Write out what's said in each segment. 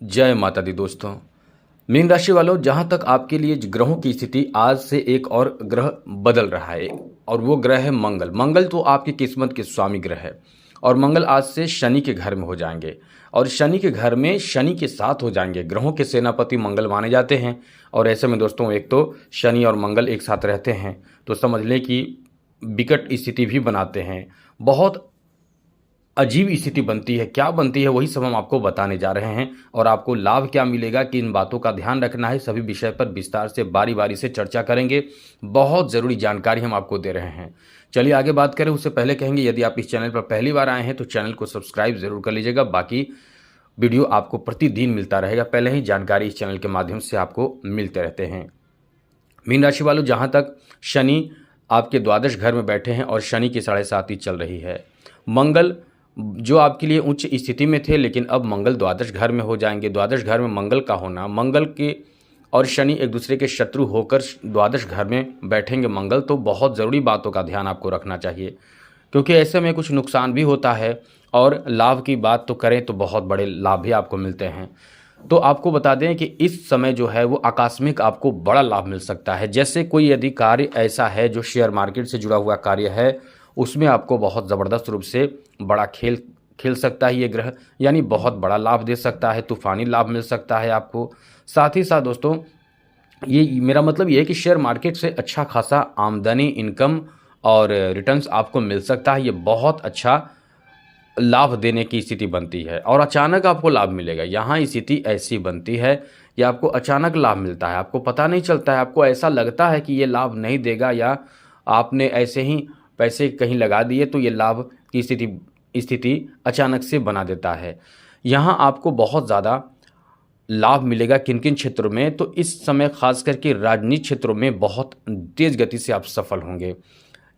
जय माता दी दोस्तों। मीन राशि वालों, जहां तक आपके लिए ग्रहों की स्थिति, आज से एक और ग्रह बदल रहा है और वो ग्रह है मंगल। मंगल तो आपकी किस्मत के स्वामी ग्रह है और मंगल आज से शनि के घर में हो जाएंगे और शनि के घर में शनि के साथ हो जाएंगे। ग्रहों के सेनापति मंगल माने जाते हैं और ऐसे में दोस्तों, एक तो शनि और मंगल एक साथ रहते हैं तो समझ लें कि विकट स्थिति भी बनाते हैं। बहुत अजीब स्थिति बनती है। क्या बनती है वही सब हम आपको बताने जा रहे हैं और आपको लाभ क्या मिलेगा, कि इन बातों का ध्यान रखना है। सभी विषय पर विस्तार से बारी बारी से चर्चा करेंगे। बहुत ज़रूरी जानकारी हम आपको दे रहे हैं। चलिए आगे बात करें। उससे पहले कहेंगे, यदि आप इस चैनल पर पहली बार आए हैं तो चैनल को सब्सक्राइब जरूर कर लीजिएगा। बाकी वीडियो आपको प्रतिदिन मिलता रहेगा। पहले ही जानकारी इस चैनल के माध्यम से आपको मिलते रहते हैं। मीन राशि वालों, जहाँ तक शनि आपके द्वादश घर में बैठे हैं और शनि की 7.5 चल रही है। मंगल जो आपके लिए उच्च स्थिति में थे, लेकिन अब मंगल द्वादश घर में हो जाएंगे। द्वादश घर में मंगल का होना, मंगल के और शनि एक दूसरे के शत्रु होकर द्वादश घर में बैठेंगे मंगल, तो बहुत ज़रूरी बातों का ध्यान आपको रखना चाहिए, क्योंकि ऐसे में कुछ नुकसान भी होता है। और लाभ की बात तो करें तो बहुत बड़े लाभ भी आपको मिलते हैं। तो आपको बता दें कि इस समय जो है वो आकस्मिक आपको बड़ा लाभ मिल सकता है। जैसे कोई यदि कार्य ऐसा है जो शेयर मार्केट से जुड़ा हुआ कार्य है, उसमें आपको बहुत ज़बरदस्त रूप से बड़ा खेल खेल सकता है ये ग्रह, यानी बहुत बड़ा लाभ दे सकता है। तूफानी लाभ मिल सकता है आपको। साथ ही साथ दोस्तों, ये मेरा मतलब ये है कि शेयर मार्केट से अच्छा खासा आमदनी, इनकम और रिटर्न्स आपको मिल सकता है। ये बहुत अच्छा लाभ देने की स्थिति बनती है और अचानक आपको लाभ मिलेगा। यहाँ स्थिति ऐसी बनती है कि आपको अचानक लाभ मिलता है, आपको पता नहीं चलता है। आपको ऐसा लगता है कि ये लाभ नहीं देगा, या आपने ऐसे ही पैसे कहीं लगा दिए तो ये लाभ की स्थिति अचानक से बना देता है। यहाँ आपको बहुत ज़्यादा लाभ मिलेगा किन किन क्षेत्रों में, तो इस समय खास करके राजनीतिक क्षेत्रों में बहुत तेज़ गति से आप सफल होंगे।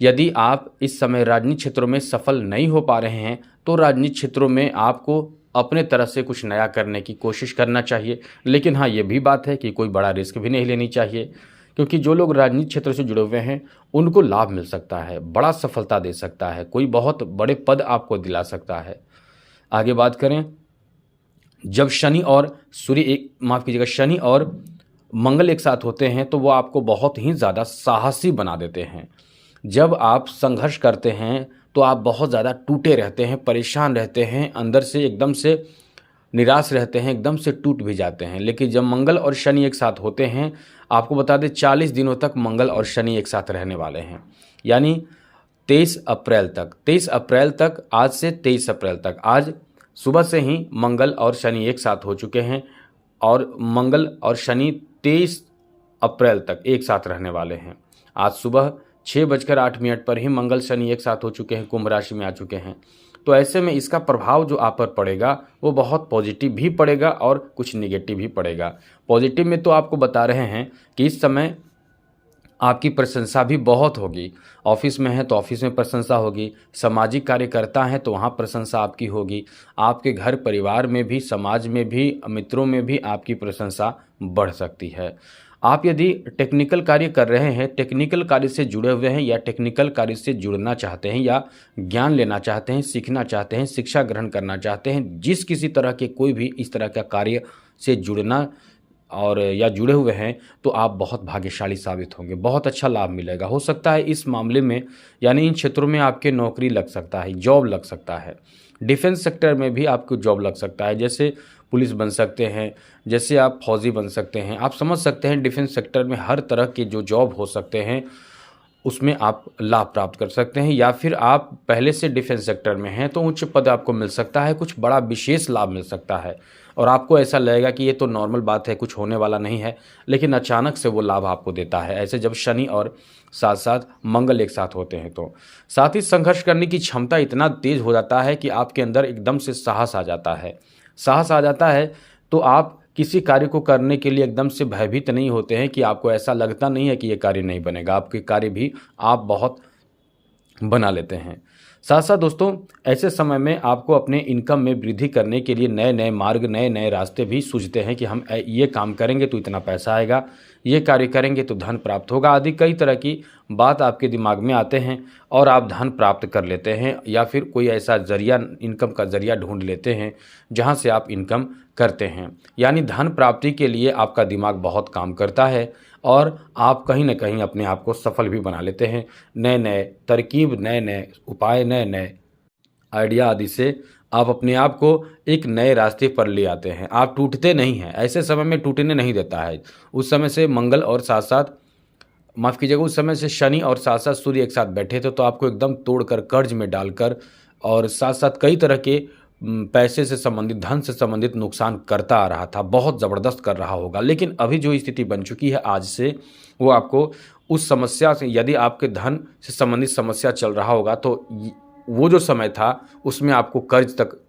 यदि आप इस समय राजनीतिक क्षेत्रों में सफल नहीं हो पा रहे हैं तो राजनीतिक क्षेत्रों में आपको अपने तरफ से कुछ नया करने की कोशिश करना चाहिए। लेकिन हाँ, ये भी बात है कि कोई बड़ा रिस्क भी नहीं लेनी चाहिए, क्योंकि जो लोग राजनीतिक क्षेत्र से जुड़े हुए हैं उनको लाभ मिल सकता है, बड़ा सफलता दे सकता है, कोई बहुत बड़े पद आपको दिला सकता है। आगे बात करें, जब शनि और शनि और मंगल एक साथ होते हैं तो वो आपको बहुत ही ज़्यादा साहसी बना देते हैं। जब आप संघर्ष करते हैं तो आप बहुत ज़्यादा टूटे रहते हैं, परेशान रहते हैं, अंदर से एकदम से निराश रहते हैं, एकदम से टूट भी जाते हैं। लेकिन जब मंगल और शनि एक साथ होते हैं, आपको बता दें 40 दिनों तक मंगल और शनि एक साथ रहने वाले हैं, यानी 23 अप्रैल तक, आज से 23 अप्रैल तक। आज सुबह से ही मंगल और शनि एक साथ हो चुके हैं और मंगल और शनि 23 अप्रैल तक एक साथ रहने वाले हैं। आज सुबह 6:08 पर ही मंगल शनि एक साथ हो चुके हैं, कुंभ राशि में आ चुके हैं। तो ऐसे में इसका प्रभाव जो आप पर पड़ेगा वो बहुत पॉजिटिव भी पड़ेगा और कुछ निगेटिव भी पड़ेगा। पॉजिटिव में तो आपको बता रहे हैं कि इस समय आपकी प्रशंसा भी बहुत होगी। ऑफिस में है तो ऑफिस में प्रशंसा होगी, सामाजिक कार्यकर्ता हैं तो वहाँ प्रशंसा आपकी होगी, आपके घर परिवार में भी, समाज में भी, मित्रों में भी आपकी प्रशंसा बढ़ सकती है। आप यदि टेक्निकल कार्य कर रहे हैं, टेक्निकल कार्य से जुड़े हुए हैं या टेक्निकल कार्य से जुड़ना चाहते हैं या ज्ञान लेना चाहते हैं, सीखना चाहते हैं, शिक्षा ग्रहण करना चाहते हैं, जिस किसी तरह के कोई भी इस तरह का कार्य से जुड़ना और या जुड़े हुए हैं, तो आप बहुत भाग्यशाली साबित होंगे। बहुत अच्छा लाभ मिलेगा। हो सकता है इस मामले में, यानी इन क्षेत्रों में आपके नौकरी लग सकता है, जॉब लग सकता है। डिफेंस सेक्टर में भी आपको जॉब लग सकता है, जैसे पुलिस बन सकते हैं, जैसे आप फौजी बन सकते हैं। आप समझ सकते हैं डिफेंस सेक्टर में हर तरह के जो जॉब हो सकते हैं उसमें आप लाभ प्राप्त कर सकते हैं। या फिर आप पहले से डिफेंस सेक्टर में हैं तो उच्च पद आपको मिल सकता है, कुछ बड़ा विशेष लाभ मिल सकता है और आपको ऐसा लगेगा कि ये तो नॉर्मल बात है, कुछ होने वाला नहीं है, लेकिन अचानक से वो लाभ आपको देता है। ऐसे जब शनि और साथ साथ मंगल एक साथ होते हैं तो साथ ही संघर्ष करने की क्षमता इतना तेज हो जाता है कि आपके अंदर एकदम से साहस आ जाता है। साहस आ जाता है तो आप किसी कार्य को करने के लिए एकदम से भयभीत नहीं होते हैं, कि आपको ऐसा लगता नहीं है कि ये कार्य नहीं बनेगा। आपके कार्य भी आप बहुत बना लेते हैं। साथ साथ दोस्तों ऐसे समय में आपको अपने इनकम में वृद्धि करने के लिए नए नए मार्ग, नए नए रास्ते भी सूझते हैं कि हम ये काम करेंगे तो इतना पैसा आएगा, ये कार्य करेंगे तो धन प्राप्त होगा आदि कई तरह की बात आपके दिमाग में आते हैं और आप धन प्राप्त कर लेते हैं या फिर कोई ऐसा जरिया, इनकम का जरिया ढूंढ लेते हैं जहां से आप इनकम करते हैं। यानी धन प्राप्ति के लिए आपका दिमाग बहुत काम करता है और आप कहीं न कहीं अपने आप को सफल भी बना लेते हैं। नए नए तरकीब, नए नए उपाय, नए नए आइडिया आदि से आप अपने आप को एक नए रास्ते पर ले आते हैं। आप टूटते नहीं हैं, ऐसे समय में टूटने नहीं देता है। उस समय से मंगल और साथ साथ माफ़ कीजिएगा, उस समय से शनि और साथ साथ सूर्य एक साथ बैठे थे तो आपको एकदम तोड़कर कर्ज में डालकर और साथ साथ कई तरह के पैसे से संबंधित, धन से संबंधित नुकसान करता आ रहा था, बहुत ज़बरदस्त कर रहा होगा। लेकिन अभी जो स्थिति बन चुकी है आज से, वो आपको उस समस्या से, यदि आपके धन से संबंधित समस्या चल रहा होगा तो वो जो समय था उसमें आपको कर्ज तक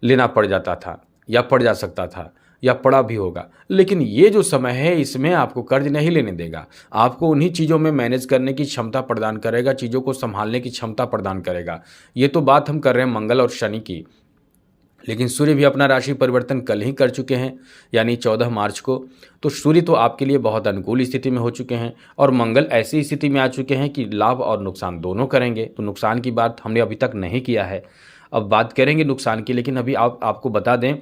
लेना पड़ जाता था या पड़ जा सकता था या पड़ा भी होगा। लेकिन ये जो समय है इसमें आपको कर्ज नहीं लेने देगा, आपको उन्हीं चीज़ों में मैनेज करने की क्षमता प्रदान करेगा, चीज़ों को संभालने की क्षमता प्रदान करेगा। ये तो बात हम कर रहे हैं मंगल और शनि की, लेकिन सूर्य भी अपना राशि परिवर्तन कल ही कर चुके हैं यानी 14 मार्च को। तो सूर्य तो आपके लिए बहुत अनुकूल स्थिति में हो चुके हैं और मंगल ऐसी स्थिति में आ चुके हैं कि लाभ और नुकसान दोनों करेंगे। तो नुकसान की बात हमने अभी तक नहीं किया है, अब बात करेंगे नुकसान की। लेकिन अभी आपको बता दें,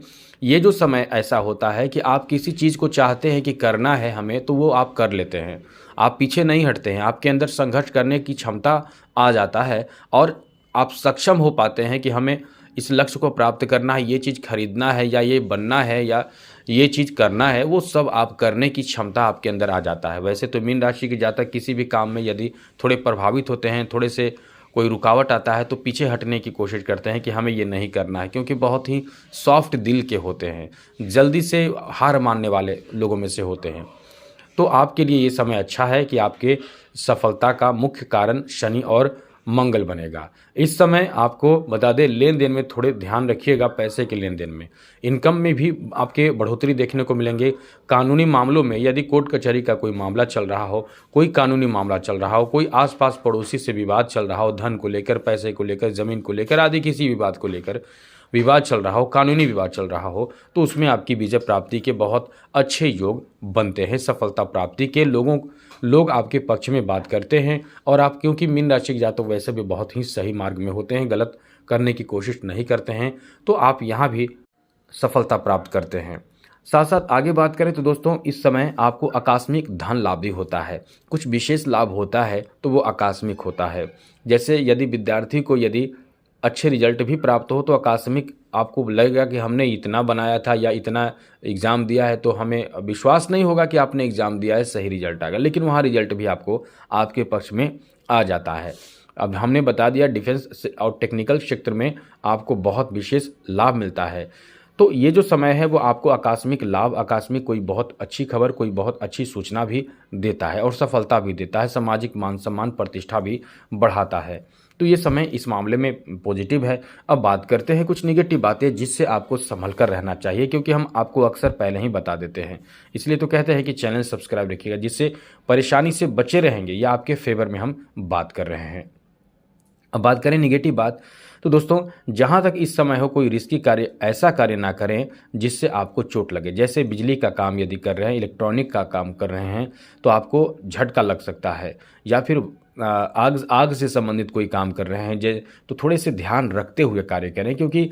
ये जो समय ऐसा होता है कि आप किसी चीज़ को चाहते हैं कि करना है हमें, तो वो आप कर लेते हैं, आप पीछे नहीं हटते हैं, आपके अंदर संघर्ष करने की क्षमता आ जाता है और आप सक्षम हो पाते हैं कि हमें इस लक्ष्य को प्राप्त करना है, ये चीज़ खरीदना है या ये बनना है या ये चीज़ करना है, वो सब आप करने की क्षमता आपके अंदर आ जाता है। वैसे तो मीन राशि के जातक किसी भी काम में यदि थोड़े प्रभावित होते हैं, थोड़े से कोई रुकावट आता है तो पीछे हटने की कोशिश करते हैं कि हमें ये नहीं करना है, क्योंकि बहुत ही सॉफ्ट दिल के होते हैं, जल्दी से हार मानने वाले लोगों में से होते हैं। तो आपके लिए ये समय अच्छा है कि आपके सफलता का मुख्य कारण शनि और मंगल बनेगा। इस समय आपको बता दें, लेन देन में थोड़े ध्यान रखिएगा, पैसे के लेन देन में, इनकम में भी आपके बढ़ोतरी देखने को मिलेंगे। कानूनी मामलों में यदि कोर्ट कचहरी का कोई मामला चल रहा हो, कोई कानूनी मामला चल रहा हो, कोई आसपास पड़ोसी से विवाद चल रहा हो, धन को लेकर, पैसे को लेकर, ज़मीन को लेकर आदि किसी विवाद को लेकर विवाद चल रहा हो, कानूनी विवाद चल रहा हो, तो उसमें आपकी विजय प्राप्ति के बहुत अच्छे योग बनते हैं। सफलता प्राप्ति के लोग आपके पक्ष में बात करते हैं और आप, क्योंकि मीन राशि के जातक वैसे भी बहुत ही सही मार्ग में होते हैं, गलत करने की कोशिश नहीं करते हैं, तो आप यहाँ भी सफलता प्राप्त करते हैं। साथ साथ आगे बात करें तो दोस्तों, इस समय आपको आकस्मिक धन लाभ भी होता है, कुछ विशेष लाभ होता है तो वो आकस्मिक होता है। जैसे यदि विद्यार्थी को यदि अच्छे रिजल्ट भी प्राप्त हो तो आकस्मिक आपको लगेगा कि हमने इतना बनाया था या इतना एग्ज़ाम दिया है, तो हमें विश्वास नहीं होगा कि आपने एग्ज़ाम दिया है, सही रिजल्ट आ गया, लेकिन वहाँ रिजल्ट भी आपको आपके पक्ष में आ जाता है। अब हमने बता दिया डिफेंस और टेक्निकल क्षेत्र में आपको बहुत विशेष लाभ मिलता है। तो ये जो समय है वो आपको आकस्मिक लाभ, आकस्मिक कोई बहुत अच्छी खबर, कोई बहुत अच्छी सूचना भी देता है और सफलता भी देता है, सामाजिक मान सम्मान प्रतिष्ठा भी बढ़ाता है। तो ये समय इस मामले में पॉजिटिव है। अब बात करते हैं कुछ निगेटिव बातें जिससे आपको संभल कर रहना चाहिए, क्योंकि हम आपको अक्सर पहले ही बता देते हैं, इसलिए तो कहते हैं कि चैनल सब्सक्राइब रखिएगा, जिससे परेशानी से बचे रहेंगे या आपके फेवर में हम बात कर रहे हैं। अब बात करें निगेटिव बात, तो दोस्तों जहाँ तक इस समय हो, कोई रिस्की कार्य, ऐसा कार्य ना करें जिससे आपको चोट लगे। जैसे बिजली का काम यदि कर रहे हैं, इलेक्ट्रॉनिक का काम कर रहे हैं, तो आपको झटका लग सकता है, या फिर आग से संबंधित कोई काम कर रहे हैं तो थोड़े से ध्यान रखते हुए कार्य करें, क्योंकि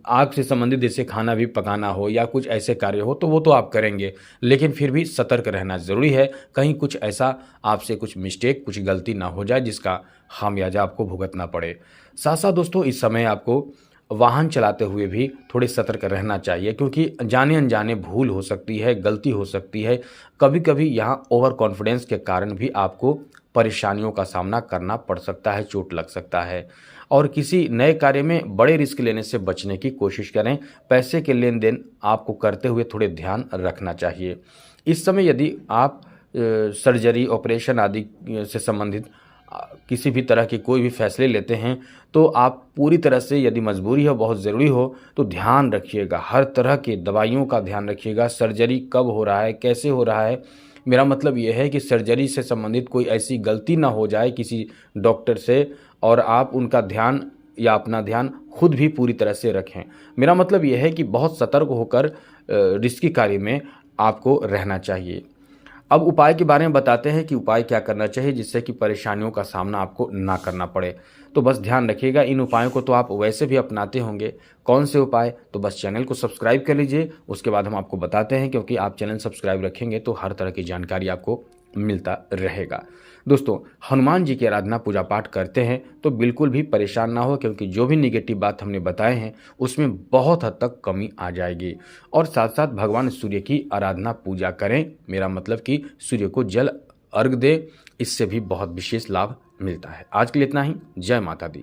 आग से संबंधित जैसे खाना भी पकाना हो या कुछ ऐसे कार्य हो तो वो तो आप करेंगे, लेकिन फिर भी सतर्क रहना ज़रूरी है, कहीं कुछ ऐसा आपसे कुछ मिस्टेक, कुछ गलती ना हो जाए जिसका खामियाजा आपको भुगतना पड़े। साथ साथ दोस्तों इस समय आपको वाहन चलाते हुए भी थोड़े सतर्क रहना चाहिए, क्योंकि जाने अनजाने भूल हो सकती है, गलती हो सकती है। कभी कभी यहाँ ओवर कॉन्फिडेंस के कारण भी आपको परेशानियों का सामना करना पड़ सकता है, चोट लग सकता है। और किसी नए कार्य में बड़े रिस्क लेने से बचने की कोशिश करें। पैसे के लेन देन आपको करते हुए थोड़े ध्यान रखना चाहिए। इस समय यदि आप सर्जरी, ऑपरेशन आदि से संबंधित किसी भी तरह के कोई भी फैसले लेते हैं तो आप पूरी तरह से, यदि मजबूरी हो, बहुत ज़रूरी हो, तो ध्यान रखिएगा, हर तरह के दवाइयों का ध्यान रखिएगा। सर्जरी कब हो रहा है, कैसे हो रहा है, मेरा मतलब ये है कि सर्जरी से संबंधित कोई ऐसी गलती ना हो जाए किसी डॉक्टर से और आप उनका ध्यान या अपना ध्यान खुद भी पूरी तरह से रखें। मेरा मतलब ये है कि बहुत सतर्क होकर रिस्की कार्य में आपको रहना चाहिए। अब उपाय के बारे में बताते हैं कि उपाय क्या करना चाहिए जिससे कि परेशानियों का सामना आपको ना करना पड़े। तो बस ध्यान रखिएगा, इन उपायों को तो आप वैसे भी अपनाते होंगे। कौन से उपाय? तो बस चैनल को सब्सक्राइब कर लीजिए, उसके बाद हम आपको बताते हैं, क्योंकि आप चैनल सब्सक्राइब रखेंगे तो हर तरह की जानकारी आपको मिलता रहेगा। दोस्तों, हनुमान जी की आराधना पूजा पाठ करते हैं तो बिल्कुल भी परेशान ना हो, क्योंकि जो भी नेगेटिव बात हमने बताए हैं उसमें बहुत हद तक कमी आ जाएगी। और साथ साथ भगवान सूर्य की आराधना पूजा करें, मेरा मतलब कि सूर्य को जल अर्घ दें, इससे भी बहुत विशेष लाभ मिलता है। आज के लिए इतना ही। जय माता दी।